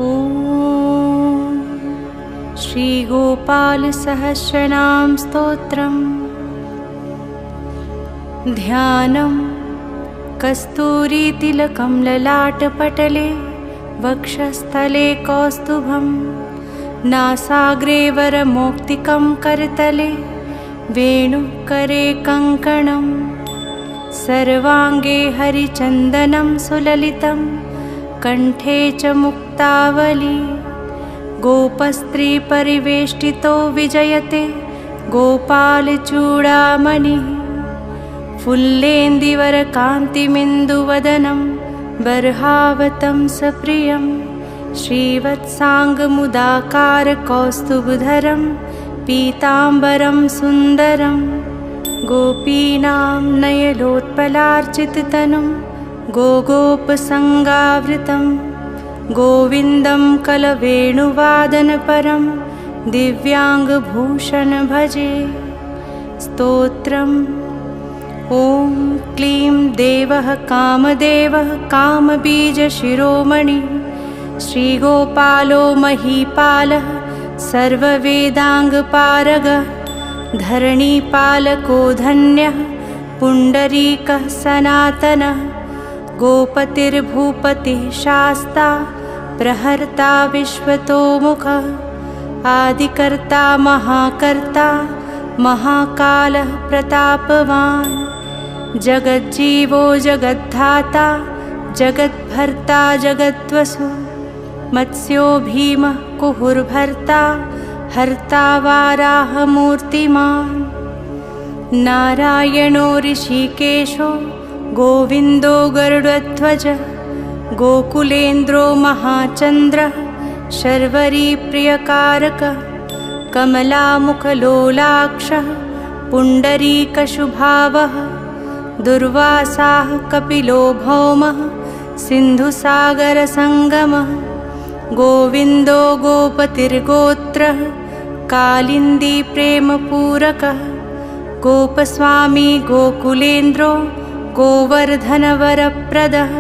ॐ श्रीगोपालसहस्रनाम स्तोत्रम्। ध्यानं कस्तूरीतिलकं ललाटपटले वक्षस्थले कौस्तुभं नासाग्रे वरमौक्तिकं करतले वेणुकरे कङ्कणं सर्वाङ्गे हरिचन्दनं सुललितं कण्ठे च मुक्तावली गोपस्त्रीपरिवेष्टितो विजयते गोपालचूडामणिः फुल्लेन्दिवरकान्तिमिन्दुवदनं बर्हावतं सप्रियं श्रीवत्साङ्गमुदाकारकौस्तुभधरं पीताम्बरं सुन्दरं गोपीनां नयनोत्पलार्चिततनुं गोगोपसङ्गावृतं गोविन्दं कलवेणुवादनपरं दिव्याङ्गभूषण भजे। स्तोत्रम्। ॐ क्लीं देवः कामदेवः कामबीजशिरोमणि श्रीगोपालो महीपालः सर्ववेदाङ्गपारगः धरणीपालको धन्यः पुण्डरीकः सनातनः गोपतिर्भूपतिः शास्ता प्रहर्ता विश्वतोमुखः आदिकर्ता महाकर्ता महाकालः प्रतापवान् जगज्जीवो जगद्धाता जगद्भर्ता जगद्वसु मत्स्यो भीमः कुहुर्भर्ता हर्ता वाराहमूर्तिमान् नारायणो ऋषिकेशो गोविन्दो गरुडध्वज गोकुलेन्द्रो महाचन्द्रः शर्वरीप्रियकारकः कमलामुखलोलाक्षः पुण्डरीकशुभावः दुर्वासाः कपिलो भौमः सिन्धुसागरसङ्गमः गोविन्दो गोपतिर्गोत्रः कालिन्दीप्रेमपूरकः गोपस्वामी गोकुलेन्द्रो गोवर्धनवरप्रदः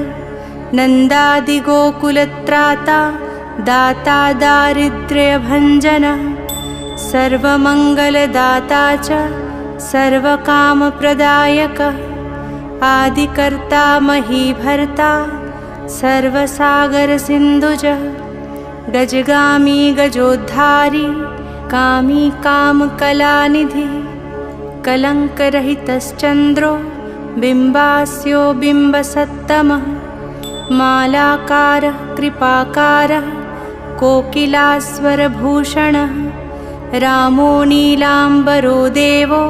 नन्दादिगोकुलत्राता दाता दारिद्र्यभञ्जनः सर्वमङ्गलदाता च सर्वकामप्रदायकः आदिकर्ता महीभर्ता सर्वसागरसिन्धुजः गजगामी गजोद्धारी कामी कामकलानिधिः कलङ्करहितश्चन्द्रो बिम्बास्यो बिम्बसत्तमः मालाकारः कृपाकारः कोकिलास्वरभूषणः रामो नीलाम्बरो देवो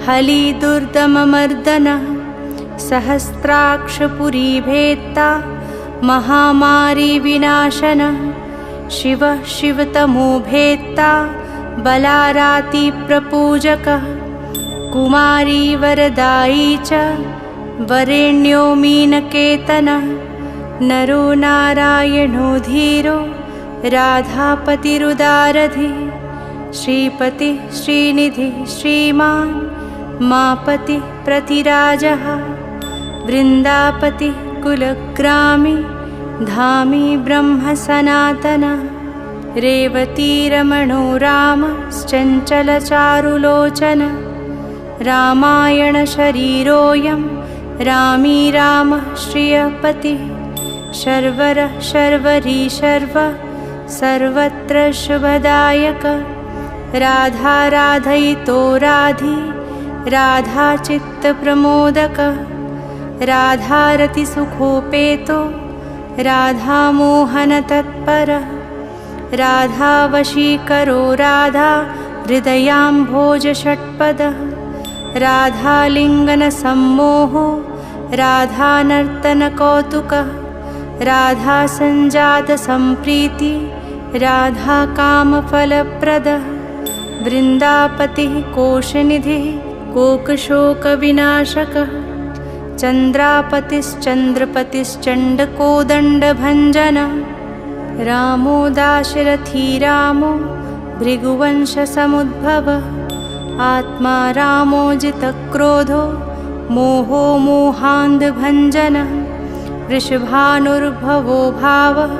हलिदुर्दममर्दनः सहस्राक्षपुरीभेत्ता महामारीविनाशनः शिवः शिवतमो भेत्ता बलारातिप्रपूजकः कुमारी वरदायी च वरेण्यो मीनकेतनः नरो नारायणो धीरो राधापतिरुदारधिः श्रीपतिः श्रीनिधिः श्रीमान् मापतिः प्रतिराजः वृन्दापतिः कुलग्रामी धामी ब्रह्म सनातनः रेवतीरमणो रामश्चञ्चलचारुलोचनः रामायणशरीरोऽयं रामी रामः श्रियपतिः शर्वरः शर्वरी शर्व सर्वत्र शुभदायकः राधा राधयितो राधी राधाचित्तप्रमोदकः राधारतिसुखोपेतो राधामोहनतत्परः राधावशीकरो राधा हृदयाम्भोजषट्पदः राधालिङ्गनसम्मोहो राधानर्तनकौतुकः राधासञ्जातसम्प्रीति राधाकामफलप्रदः वृन्दापतिः कोशनिधिः कोकशोकविनाशकः चन्द्रापतिश्चन्द्रपतिश्चण्डकोदण्डभञ्जनः रामो दाशरथी रामो भृगुवंशसमुद्भवः आत्मा रामो जितक्रोधो मोहो मोहान्धभञ्जनः वृषभानुर्भवो भावः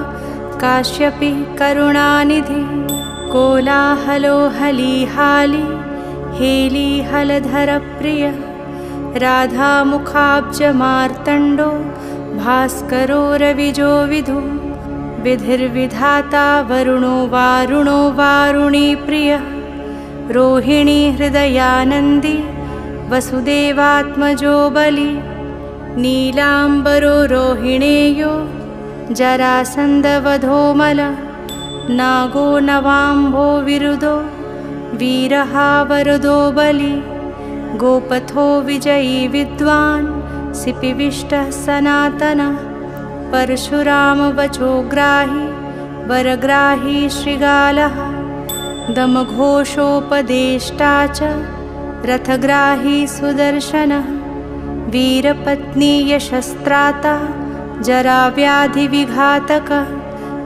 काश्यपि करुणानिधि कोलाहलो हलीहाली हेलीहलधरप्रिय राधामुखाब्जमार्तण्डो भास्करो रविजो विधु विधिर्विधाता वरुणो वारुणो वारुणीप्रियः रोहिणी हृदयानन्दी वसुदेवात्मजो बली नीलाम्बरो रोहिणेयो जरासन्दवधोमल नागो नवाम्भो विरुदो वीरहा वरदो बली गोपथो विजयी विद्वान् सिपिविष्टः सनातनः परशुरामवचोग्राही वरग्राही श्रीगालः दमघोषोपदेष्टा च रथग्राही सुदर्शनः वीरपत्नी यशस्त्राता जराव्याधिविघातकः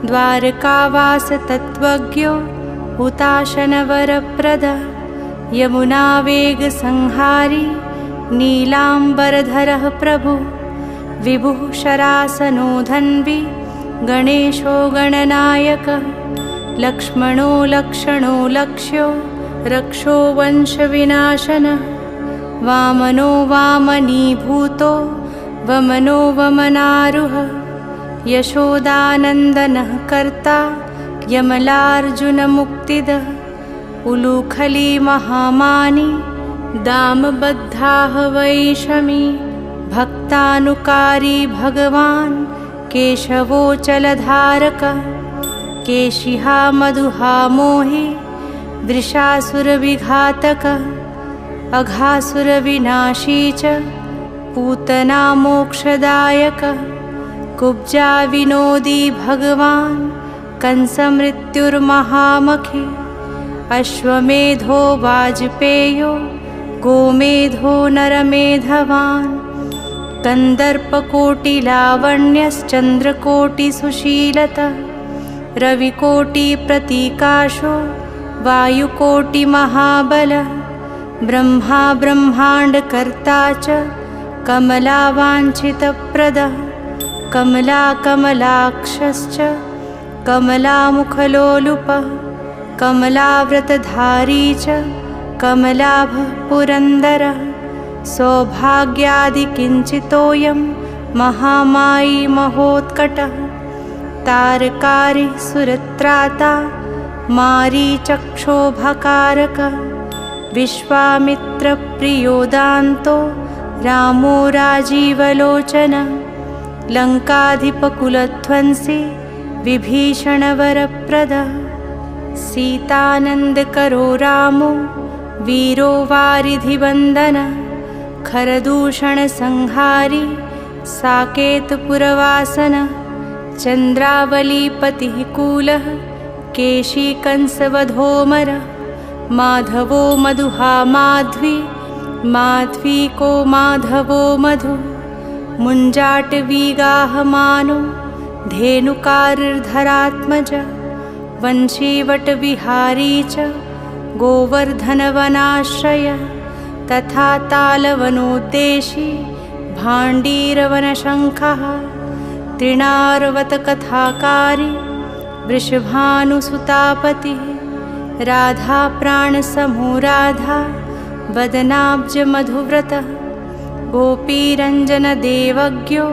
द्वारकावासतत्त्वज्ञो हुताशनवरप्रदः यमुनावेगसंहारी नीलाम्बरधरः प्रभु विभुः शरासनो धन्वी गणेशो गणनायकः लक्ष्मणो लक्षणो लक्ष्यो रक्षो वंशविनाशनः वामनो वामनीभूतो वमनो वमनारुहः यशोदानन्दनः कर्ता यमलार्जुनमुक्तिदः उलूखली महामानी दामबद्धाः वैषमी भक्तानुकारी भगवान् केशवोचलधारकः केशिहा मधुहा मोहि वृषासुरविघातकः अघासुरविनाशी च पूतना मोक्षदायकः कुब्जा विनोदी भगवान् कंसमृत्युर्महामखी अश्वमेधो वाजपेयो गोमेधो नरमेधवान् कन्दर्पकोटिलावण्यश्चन्द्रकोटिसुशीलतः रविकोटिप्रतीकाशो वायुकोटिमहाबलः ब्रह्मा ब्रह्माण्डकर्ता च कमलावाञ्छितप्रदः कमलाकमलाक्षश्च कमलामुखलोलुपः कमलाव्रतधारी च कमलाभः पुरन्दरः सौभाग्यादिकिञ्चितोऽयं महामायी महोत्कटः तारकारी सुरत्राता मारीचक्षोभकारकः विश्वामित्रप्रियोदान्तो रामो राजीवलोचनः लङ्काधिपकुलध्वंसी विभीषणवरप्रदः सीतानन्दकरो रामो वीरो वारिधिवन्दनः खरदूषणसंहारी साकेतपुरवासनः चन्द्रावलीपतिः कूलः केशीकंसवधोमरः माधवो मधुहा माध्वी माध्वीको माधवो मधु मुञ्जाटवीगाहमानो धेनुकारिर्धरात्मज वंशीवटविहारी च गोवर्धनवनाश्रयः तथा तालवनोद्देशी भाण्डीरवनशङ्खः तृणार्वतकथाकारी वृषभानुसुतापतिः राधाप्राणसमो राधा वदनाब्जमधुव्रतः गोपीरञ्जनदेवज्ञो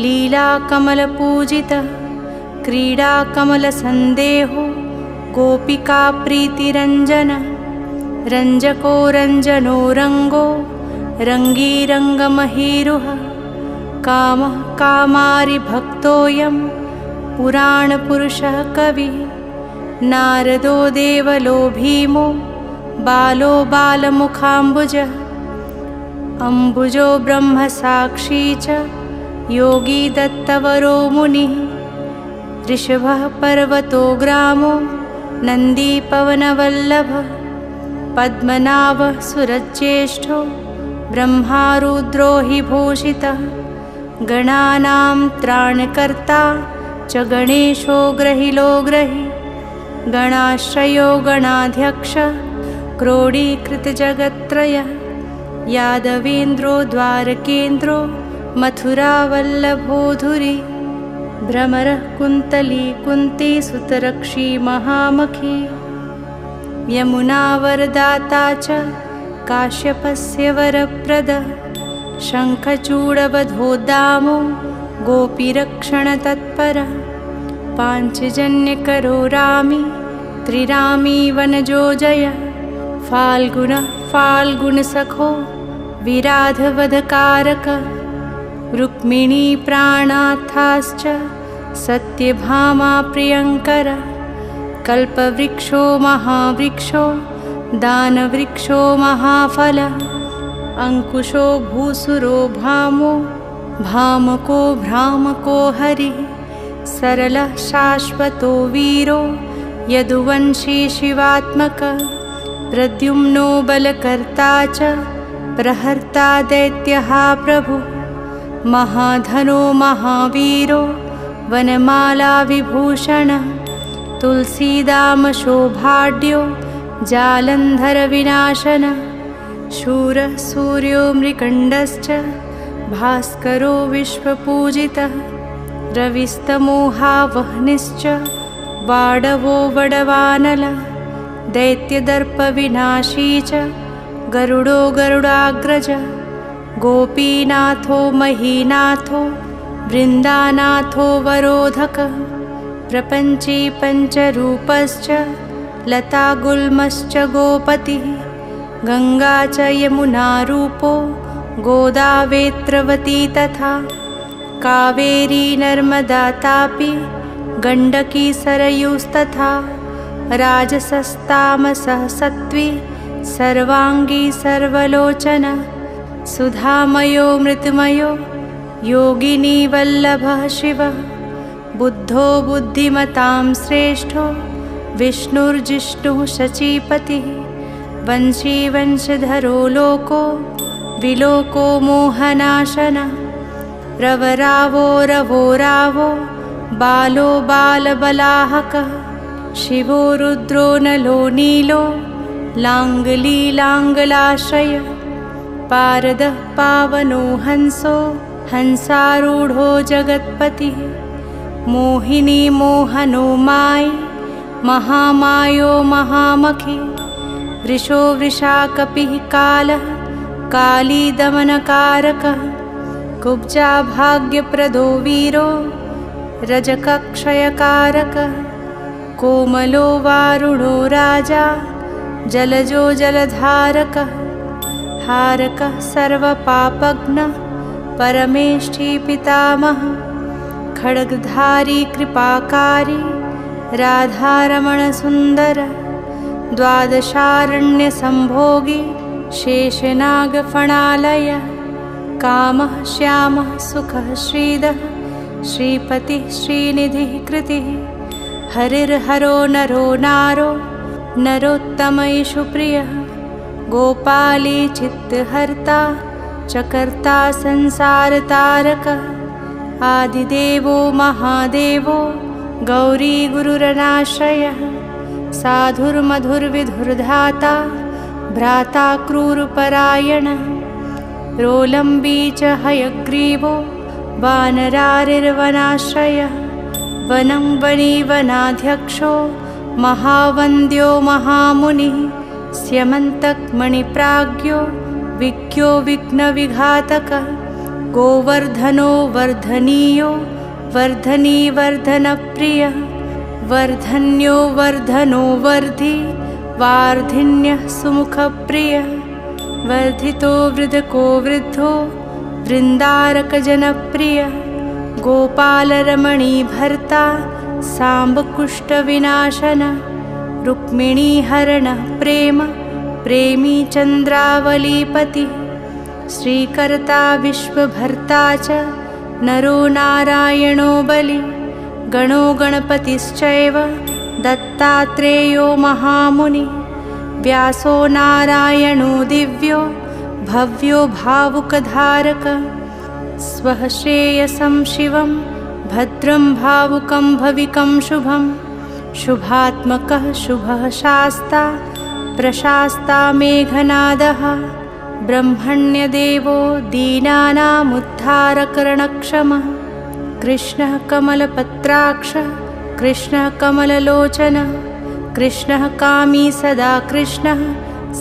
लीलाकमलपूजितः क्रीडाकमलसन्देहो गोपिकाप्रीतिरञ्जनः रञ्जको रञ्जनो रङ्गो रङ्गीरङ्गमहीरुह कामः कामारिभक्तोऽयं पुराणपुरुषः कविः नारदो देवलो भीमो बालो बालमुखाम्बुजः अम्बुजो ब्रह्मसाक्षी च योगी दत्तवरो मुनिः ऋषभः पर्वतो ग्रामो नन्दीपवनवल्लभः पद्मनाभः सुरज्येष्ठो ब्रह्मारुद्रो हि भूषितः गणानां त्राणकर्ता च गणेशो ग्रहिलो ग्रही गणाश्रयो गणाध्यक्ष क्रोडीकृतजगत्त्रयः यादवेन्द्रो द्वारकेन्द्रो मथुरावल्लभोधुरी भ्रमरः कुन्तली कुन्ती सुतरक्षी महामखी यमुना वरदाता च काश्यपस्य वरप्रदा शङ्खचूडवधोद्दामो गोपीरक्षणतत्परः पाञ्चजन्यकरो रामी त्रिरामी वनजोजय फाल्गुनः फाल्गुनसखो विराधवधकारक रुक्मिणी प्राणार्थाश्च सत्यभामा प्रियङ्कर कल्पवृक्षो महावृक्षो दानवृक्षो महाफल अंकुशो भूसुरो भामो भामको भ्रामको हरिः सरलः शाश्वतो वीरो यदुवंशी शिवात्मक प्रद्युम्नो बलकर्ता च प्रहर्ता दैत्यः प्रभु महाधनो महावीरो वनमाला विभूषण तुलसीदामशोभाढ्यो जालन्धर विनाशन शूरः सूर्यो मृकण्डश्च भास्करो विश्वपूजितः रविस्तमोहावह्निश्च वाडवो वडवानल दैत्यदर्पविनाशी च गरुडो गरुडाग्रज गोपीनाथो महीनाथो वृन्दानाथो वरोधक प्रपञ्ची पञ्चरूपश्च लतागुल्मश्च गोपतिः गङ्गा च यमुना रूपो गोदावेत्रवती तथा कावेरी नर्मदा तापी गण्डकी सरयूस्तथा राजसस्तामसः सत्त्वी सर्वांगी सर्वलोचन सुधामयो मृतमयो योगिनी वल्लभः शिवः बुद्धो बुद्धिमतां श्रेष्ठो विष्णुर्जिष्णुः शचीपतिः वंशी वंशधरो लोको विलोको मोहनाशन रवरावो रवो रावो बालो बालबलाहकः शिवो रुद्रो नलो नीलो लाङ्गलीलाङ्गलाश्रय पारदः पावनो हंसो हंसारूढो जगत्पतिः मोहिनी मोहनो मायी महामायो महामखी वृषो वृषाकपिः कालः काली दमनकारकः कुब्जा भाग्यप्रदो वीरो रजकक्षयकारकः कोमलो वारुणो राजा जलजो जलधारकः हारकः सर्वपापघ्नः परमेष्ठी पितामहः खड्गधारी कृपाकारी राधारमणसुन्दर द्वादशारण्यसम्भोगी शेषनागफणालय कामः श्यामः सुखः श्रीदः श्रीपतिः श्रीनिधिः कृतिः हरिर्हरो नरो नारो नरोत्तमैषु प्रियः गोपाली चित्तहर्ता चकर्ता संसारतारकः आदिदेवो महादेवो गौरी गुरुरनाश्रयः साधुर्मधुर्विधुर्धाता भ्राता क्रूरपरायणः रोलम्बी च हयग्रीवो वानरारिर्वनाश्रयः वनं वनीवनाध्यक्षो महावन्द्यो महामुनिः स्यमन्तकमणिप्राज्ञो विज्ञो विघ्नविघातकः गोवर्धनो वर्धनीयो वर्धनीवर्धनप्रियः वर्धन्यो वर्धनो वर्धि वार्धिन्यः सुमुखप्रियः वर्धितो वृद्धको वृद्धो वृन्दारकजनप्रियः गोपालरमणीभर्ता साम्बकुष्ठविनाशन रुक्मिणीहरणः प्रेम प्रेमी चन्द्रावलीपतिः श्रीकर्ता विश्वभर्ता च नरो नारायणो बलि गणो गणपतिश्चैव दत्तात्रेयो महामुनि व्यासो नारायणो दिव्यो भव्यो भावुकधारक स्वः श्रेयसं शिवं भद्रं भावुकं भविकं शुभं शुभात्मकः शुभः शास्ता प्रशास्ता मेघनादः ब्रह्मण्यदेवो दीनानामुद्धारकरणक्षमः कृष्णः कमलपत्राक्षः कृष्णः कमललोचनः कृष्णः कामी सदा कृष्णः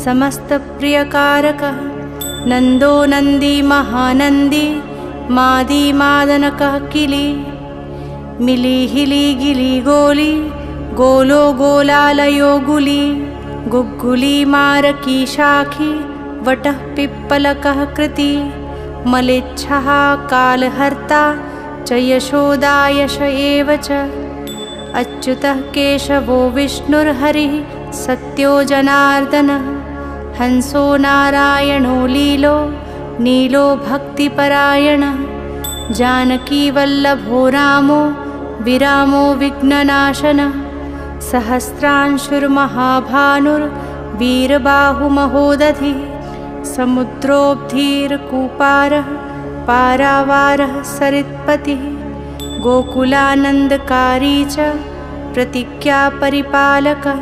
समस्तप्रियकारकः नन्दो नन्दी महानन्दी मादी मादनकः किली मिली हिली गिली गोली गोलो गोलालयो गुली गुग्गुली मारकी शाखी वटः पिप्पलकः कृति मलेच्छः कालहर्ता च यशोदा यश एव च अच्युतः केशवो विष्णुर्हरिः सत्यो जनार्दनः हंसो नारायणो लीलो नीलो भक्तिपरायणः जानकीवल्लभो रामो विरामो विघ्ननाशनः सहस्रांशुर्महाभानुर्वीरबाहुमहोदधिः समुद्रोब्धिर्कूपारः पारावारः सरित्पतिः गोकुलानन्दकारी च प्रतिज्ञापरिपालकः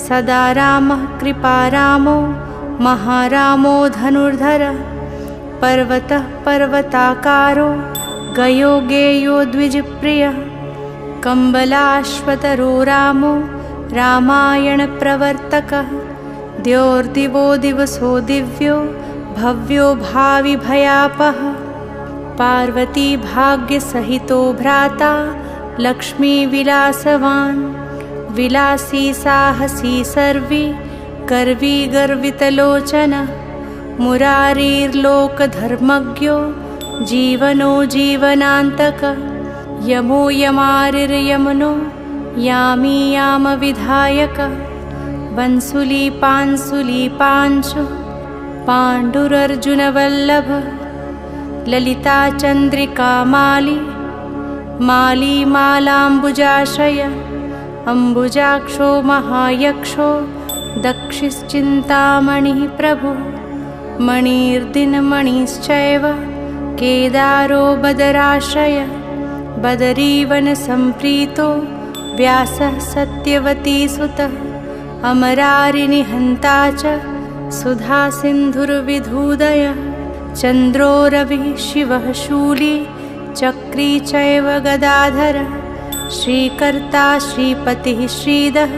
सदा रामः कृपारामो महारामो धनुर्धरः पर्वतः पर्वताकारो गयो गेयो द्विजप्रियः कम्बलाश्वतरो रामो रामायणप्रवर्तकः द्योर्दिवो दिवसो दिव्यो भव्यो भाविभयापः पार्वती भाग्यसहितो भ्राता लक्ष्मीविलासवान् विलासी साहसी सर्वी गर्वी गर्वितलोचनः मुरारीर्लोकधर्मज्ञो जीवनो जीवनान्तकः यमो यमारिर्यमनो यामी यामविधायकः वंसुली पांसुली पांशु पाण्डुरर्जुनवल्लभः ललिता चन्द्रिका माली माली मालाम्बुजाशय अम्बुजाक्षो महायक्षो दक्षिश्चिन्तामणिः प्रभुः मणिर्दिनमणिश्चैव केदारो बदराश्रय बदरीवनसम्प्रीतो व्यासः सत्यवतीसुतः अमरारिनिहन्ता च सुधा सिन्धुर्विधूदयः चन्द्रो रविः शिवः शूली चक्री चैव गदाधरः श्रीकर्ता श्रीपतिः श्रीदः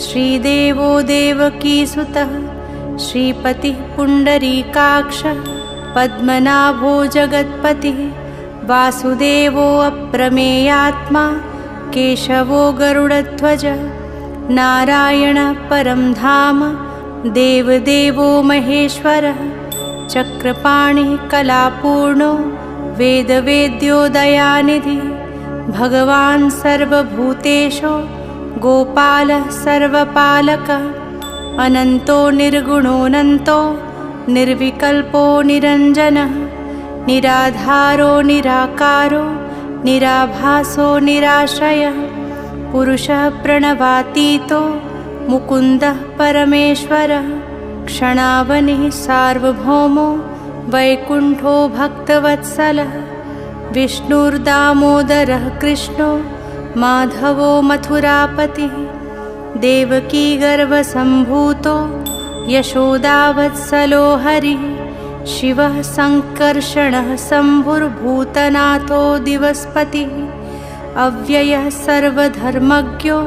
श्रीदेवो देवकीसुतः श्रीपतिः पुण्डरीकाक्षः पद्मनाभो जगत्पतिः वासुदेवो अप्रमेयात्मा केशवो गरुडध्वजः नारायणः परं धाम देवदेवो महेश्वरः चक्रपाणिः कलापूर्णो वेदवेद्यो दयानिधिः भगवान् सर्वभूतेषु गोपालः सर्वपालकः अनन्तो निर्गुणोऽनन्तो निर्विकल्पो निरञ्जनः निराधारो निराकारो निराभासो निराश्रयः पुरुषः प्रणवातीतो मुकुन्दः परमेश्वरः क्षणावनिः सार्वभौमो वैकुण्ठो भक्तवत्सलः विष्णुर्दामोदरः कृष्णो माधवो मथुरापतिः देवकी गर्भसम्भूतो यशोदावत्सलो हरिः शिवः सङ्कर्षणः शम्भुर्भूतनाथो दिवस्पतिः अव्ययः सर्वधर्मज्ञो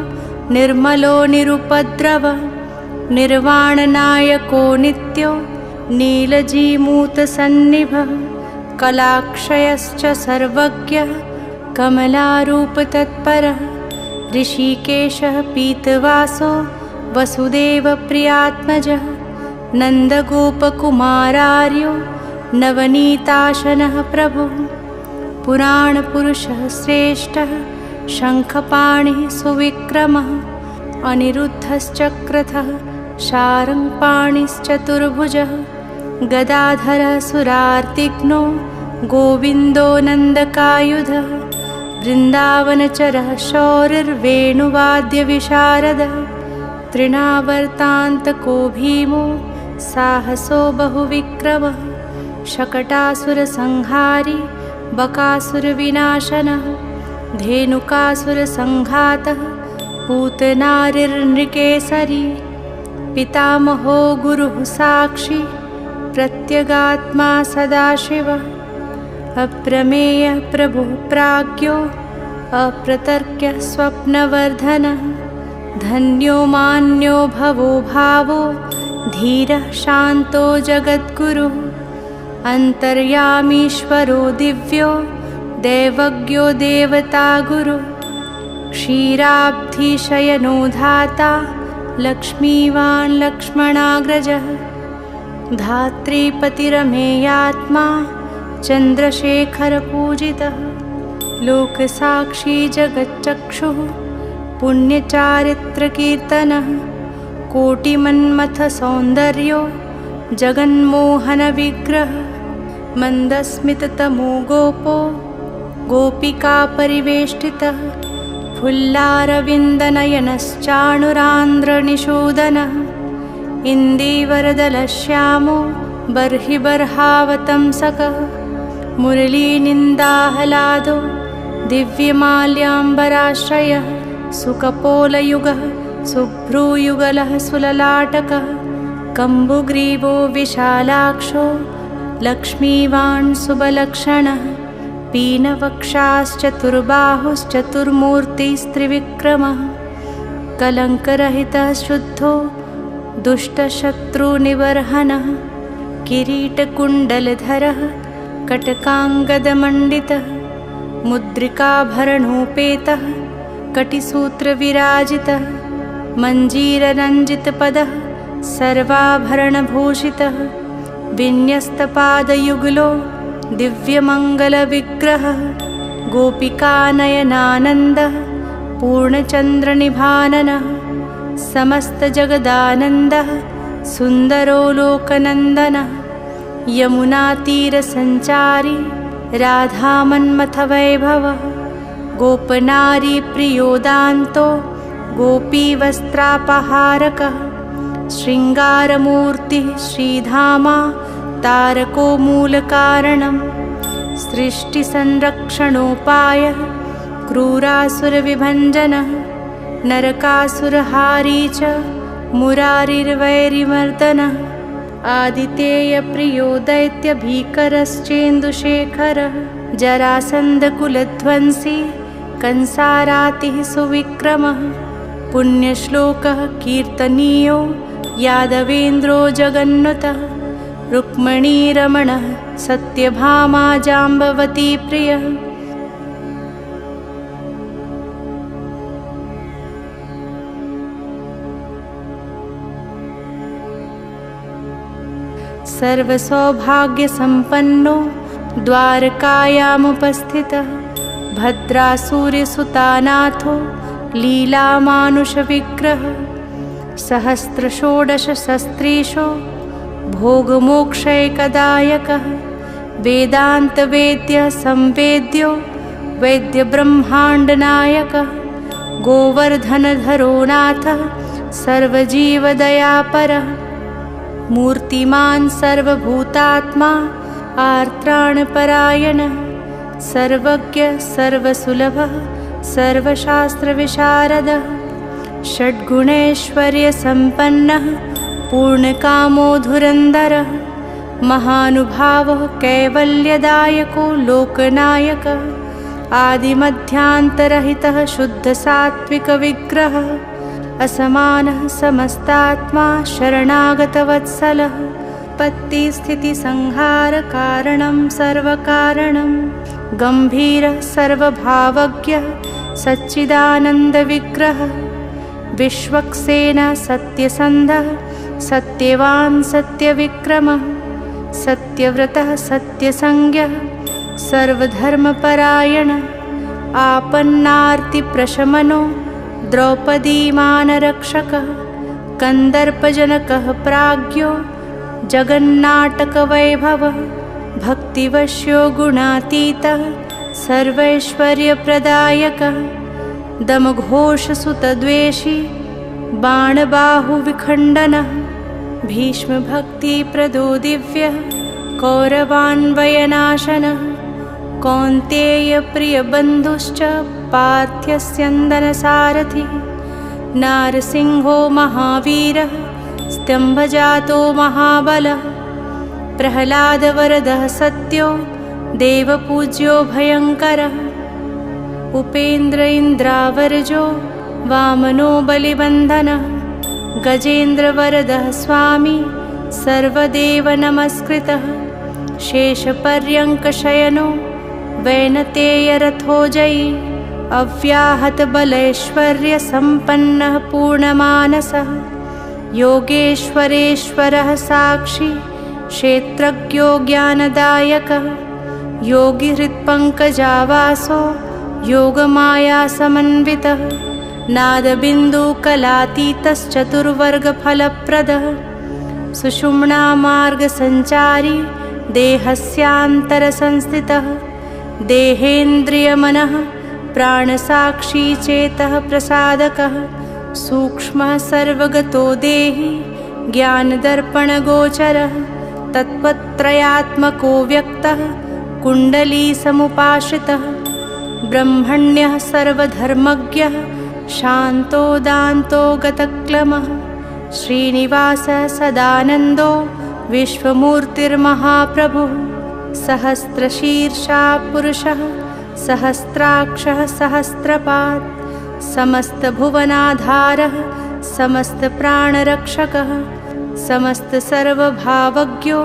निर्मलो निरुपद्रवः निर्वाणनायको नित्यो नीलजीमूतसन्निभः कलाक्षयश्च सर्वज्ञः कमलारूपतत्परः ऋषिकेशः पीतवासो वसुदेवप्रियात्मजः नन्दगोपकुमारार्यो नवनीताशनः प्रभुः पुराणपुरुषः श्रेष्ठः शङ्खपाणिः सुविक्रमः अनिरुद्धश्चक्रधः शार्ङ्गपाणिश्चतुर्भुजः गदाधरः सुरार्तिघ्नो गोविन्दो नन्दकायुधः वृन्दावनचरः शौरिर्वेणुवाद्यविशारदः तृणावर्तान्तको भीमो साहसो बहुविक्रमः शकटासुरसंहारी बकासुरविनाशनः धेनुकासुरसंघातः पूतनारिर्नृकेसरी पितामहो गुरुः साक्षी प्रत्यगात्मा सदाशिवः अप्रमेय प्रभुः प्राज्ञो अप्रतर्क्य स्वप्नवर्धनः धन्यो मान्यो भवो भावो धीरः शान्तो जगद्गुरुः अन्तर्यामीश्वरो दिव्यो दैवज्ञो देवता गुरु क्षीराब्धिशयनो धाता लक्ष्मीवान् लक्ष्मणाग्रजः धात्रीपतिरमेयात्मा चन्द्रशेखरपूजितः लोकसाक्षी जगच्चक्षुः पुण्यचारित्रकीर्तनः कोटिमन्मथसौन्दर्यो जगन्मोहनविग्रहः मन्दस्मिततमो गोपो गोपिकापरिवेष्टितः फुल्लारविन्दनयनश्चाणुरान्ध्रनिषूदनः इन्दीवरदलश्यामो बर्हिबर्हावतंसकः मुरलीनिन्दाहलादो दिव्यमाल्याम्बराश्रयः सुकपोलयुगः शुभ्रूयुगलः सुललाटकः कम्बुग्रीवो विशालाक्षो लक्ष्मीवान् सुबलक्षणः पीनवक्षाश्चतुर्बाहुश्चतुर्मूर्तिस्त्रिविक्रमः कलङ्करहितः शुद्धो दुष्टशत्रुनिबर्हनः किरीटकुण्डलधरः कटकाङ्गदमण्डितः मुद्रिकाभरणोपेतः कटिसूत्रविराजितः मञ्जीररञ्जितपदः सर्वाभरणभूषितः विन्यस्तपादयुगलो दिव्यमङ्गलविग्रहः गोपिकानयनानन्दः पूर्णचन्द्रनिभाननः समस्तजगदानन्दः सुन्दरो लोकनन्दनः यमुनातीरसञ्चारी राधामन्मथवैभवः गोपनारीप्रियोदान्तो गोपीवस्त्रापहारकः शृङ्गारमूर्तिः श्रीधामा तारको मूलकारणं सृष्टिसंरक्षणोपायः क्रूरासुरविभञ्जनः नरकासुरहारी च मुरारिर्वैरिमर्दनः आदितेयप्रियो दैत्यभीकरश्चेन्दुशेखरः जरासन्धकुलध्वंसी कंसारातिः सुविक्रमः पुण्यश्लोकः कीर्तनीयो यादवेन्द्रो जगन्नुतः रुक्मिणीरमणः सत्यभामा जाम्बवती प्रियः सर्वसौभाग्यसम्पन्नो द्वारकायामुपस्थितः भद्रासूर्यसुतानाथो लीलामानुषविग्रहः सहस्रषोडशस्त्रीशो भोगमोक्षैकदायकः वेदान्तवेद्यः संवेद्यो वैद्यब्रह्माण्डनायकः गोवर्धनधरो नाथः सर्वजीवदयापरः मूर्तिमान् सर्वभूतात्मा आर्त्राणपरायणः सर्वज्ञः सर्वसुलभः सर्वशास्त्रविशारदः षड्गुणैश्वर्यसम्पन्नः पूर्णकामो धुरन्धरः महानुभावः कैवल्यदायको लोकनायकः आदिमध्यान्तरहितः शुद्धसात्विकविग्रहः असमानः समस्तात्मा शरणागतवत्सलः उत्पत्तिस्थितिसंहारकारणं सर्वकारणं गम्भीरः सर्वभावज्ञः सच्चिदानन्दविग्रहः विश्वक्सेनः सत्यसन्धः सत्यवान् सत्यविक्रमः सत्यव्रतः सत्यसंज्ञः सर्वधर्मपरायणः आपन्नार्तिप्रशमनो द्रौपदीमानरक्षकः कन्दर्पजनकः प्राज्ञो जगन्नाटकवैभवः भक्तिवश्यो गुणातीतः सर्वैश्वर्यप्रदायकः दमघोषसुतद्वेषी बाणबाहुविखण्डनः भीष्मभक्तिप्रदो दिव्यः कौरवान्वयनाशनः कौन्तेयप्रियबन्धुश्च पार्थ्यस्यन्दनसारथिः नारसिंहो महावीरः स्तम्भजातो महाबलः प्रह्लादवरदः सत्यो देवपूज्यो भयङ्करः उपेन्द्र इन्द्रावरजो वामनो बलिबन्धनः गजेन्द्रवरदः स्वामी सर्वदेव नमस्कृतः शेषपर्यङ्कशयनो वैनतेयरथोजयी अव्याहतबलैश्वर्यसम्पन्नः पूर्णमानसः योगेश्वरेश्वरः साक्षी क्षेत्रज्ञो ज्ञानदायकः योगिहृत्पङ्कजावासो योगमायासमन्वितः नादबिन्दुकलातीतश्चतुर्वर्गफलप्रदः सुषुम्नामार्गसञ्चारी देहस्यान्तरसंस्थितः देहेन्द्रियमनः प्राणसाक्षी चेतः प्रसादकः सूक्ष्मः सर्वगतो देहि ज्ञानदर्पणगोचरः तत्त्वत्रयात्मको व्यक्तः कुण्डलीसमुपाश्रितः ब्रह्मण्यः सर्वधर्मज्ञः शान्तो दान्तो गतक्लमः श्रीनिवासः सदानन्दो विश्वमूर्तिर्महाप्रभुः सहस्रशीर्षा पुरुषः सहस्राक्षः सहस्रपात् समस्तभुवनाधारः समस्तप्राणरक्षकः समस्तसर्वभावज्ञो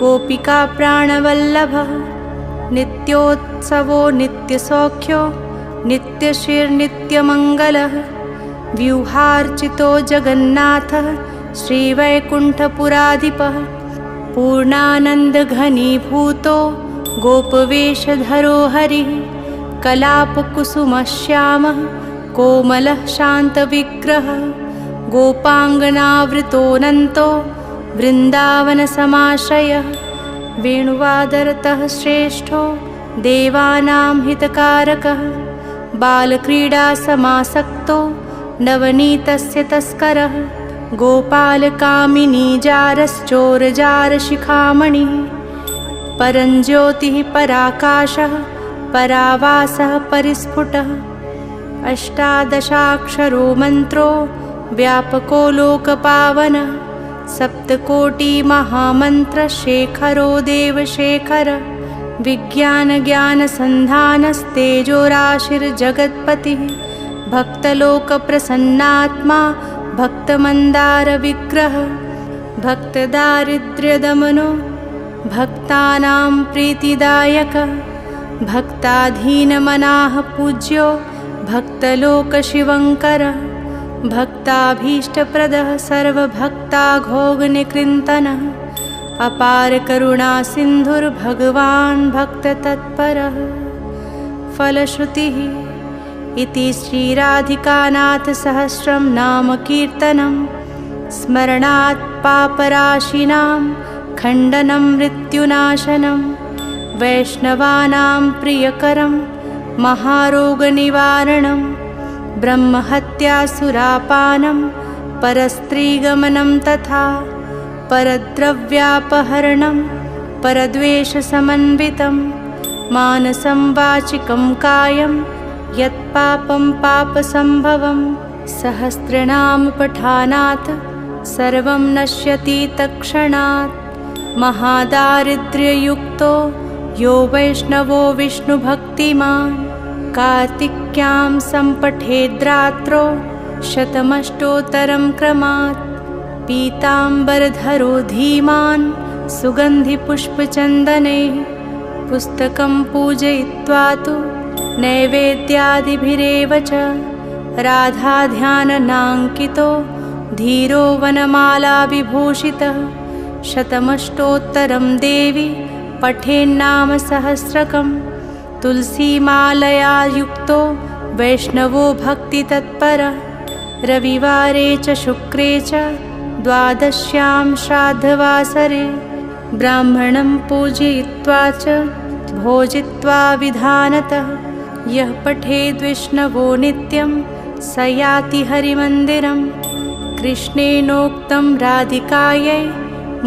गोपिकाप्राणवल्लभः नित्योत्सवो नित्यसौख्यो नित्यश्रीर्नित्यमङ्गलः व्यूहार्चितो जगन्नाथः श्रीवैकुण्ठपुराधिपः पूर्णानन्दघनीभूतो गोपवेशधरो हरिः कलापकुसुमश्यामः कोमलः शान्तविग्रहः गोपाङ्गनावृतोऽनन्तो वृन्दावनसमाश्रयः वेणुवादरतः श्रेष्ठो देवानां हितकारकः बालक्रीडासमासक्तो नवनीतस्य तस्करः गोपालकामिनीजारश्चोरजारशिखामणिः परञ्ज्योतिः पराकाशः परावासः परिस्फुटः अष्टादशाक्षरो मन्त्रो व्यापको लोकपावनः सप्तकोटिमहामन्त्रशेखरो देवशेखरः विज्ञानज्ञानसन्धानस्तेजोराशिर्जगत्पतिः भक्तलोकप्रसन्नात्मा भक्तमन्दारविग्रहः भक्तदारिद्र्यदमनो भक्तानां प्रीतिदायकः भक्ताधीनमनाः पूज्यो भक्तलोकशिवङ्करः भक्ताभीष्टप्रदः सर्वभक्ताघोगनिकृन्तनः अपारकरुणासिन्धुर्भगवान् भक्ततत्परः फलश्रुतिः इति श्रीराधिकानाथसहस्रं नाम कीर्तनं स्मरणात् पापराशिनां खण्डनं मृत्युनाशनं वैष्णवानां प्रियकरं महारोगनिवारणं ब्रह्महत्यासुरापानं परस्त्रीगमनं तथा परद्रव्यापहरणं परद्वेषसमन्वितं मानसं वाचिकं कायं यत्पापं पापसम्भवं सहस्रनामपठानात् सर्वं नश्यति तत्क्षणात् महादारिद्र्ययुक्तो यो वैष्णवो विष्णुभक्तिमान् कार्तिक्यां सम्पठेद्रात्रौ शतमष्टोत्तरं क्रमात् पीताम्बरधरो धीमान् सुगन्धिपुष्पचन्दनैः पुस्तकं पूजयित्वा तु नैवेद्यादिभिरेव च राधाध्याननाङ्कितो धीरो वनमालाविभूषितः शतमष्टोत्तरं देवी पठेन्नामसहस्रकं तुलसीमालया युक्तो वैष्णवो भक्तितत्परः रविवारे च शुक्रे च द्वादश्यां श्राद्धवासरे ब्राह्मणं पूजयित्वा च भोजित्वा विधानतः यः पठेद्विष्णवो नित्यं स याति हरिमन्दिरं कृष्णेनोक्तं राधिकायै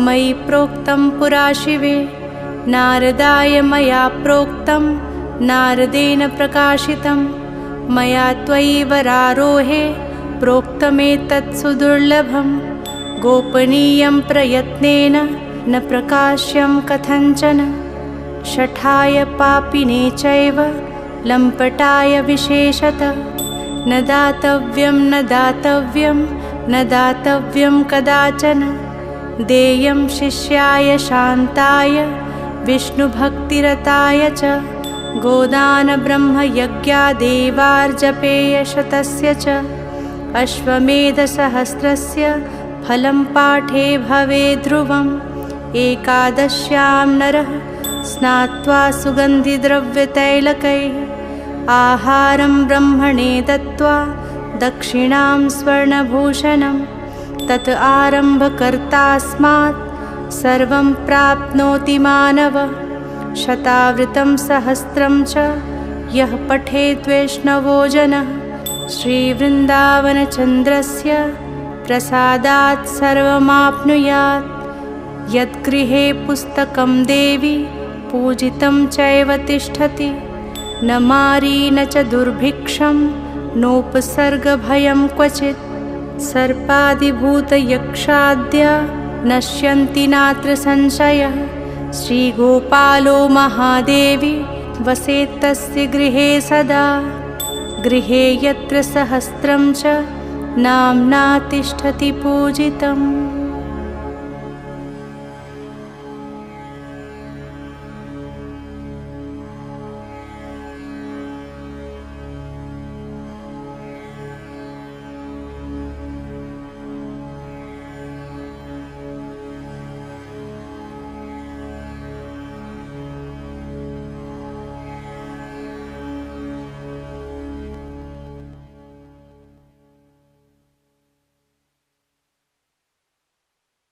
मयि प्रोक्तं पुरा शिवे नारदाय मया प्रोक्तं नारदेन प्रकाशितं मया त्वयि वरारोहे प्रोक्तमेतत् सुदुर्लभं गोपनीयं प्रयत्नेन न प्रकाश्यं कथञ्चन शठाय पापिने चैव लम्पटाय विशेषतः न दातव्यं न दातव्यं न दातव्यं कदाचन देयं शिष्याय शान्ताय विष्णुभक्तिरताय च गोदानब्रह्मयज्ञादेवार्जपेयशतस्य च अश्वमेधसहस्रस्य फलं पाठे भवेद् ध्रुवम् एकादश्यां नरः स्नात्वा सुगन्धिद्रव्यतैलकैः आहारं ब्रह्मणे दत्त्वा दक्षिणां स्वर्णभूषणं तत् आरम्भकर्तास्मात् सर्वं प्राप्नोति मानवः शतावृतं सहस्रं च यः पठेत् वैष्णवो जनः श्रीवृन्दावनचन्द्रस्य प्रसादात् सर्वमाप्नुयात् यद्गृहे पुस्तकं देवी पूजितं चैव तिष्ठति न मारी न च दुर्भिक्षं नोपसर्गभयं क्वचित् सर्पादिभूतयक्षाद्या नश्यन्ति नात्र संशयः श्रीगोपालो महादेवी वसेत्तस्य गृहे सदा गृहे यत्र सहस्रं च नाम्ना तिष्ठति पूजितम्।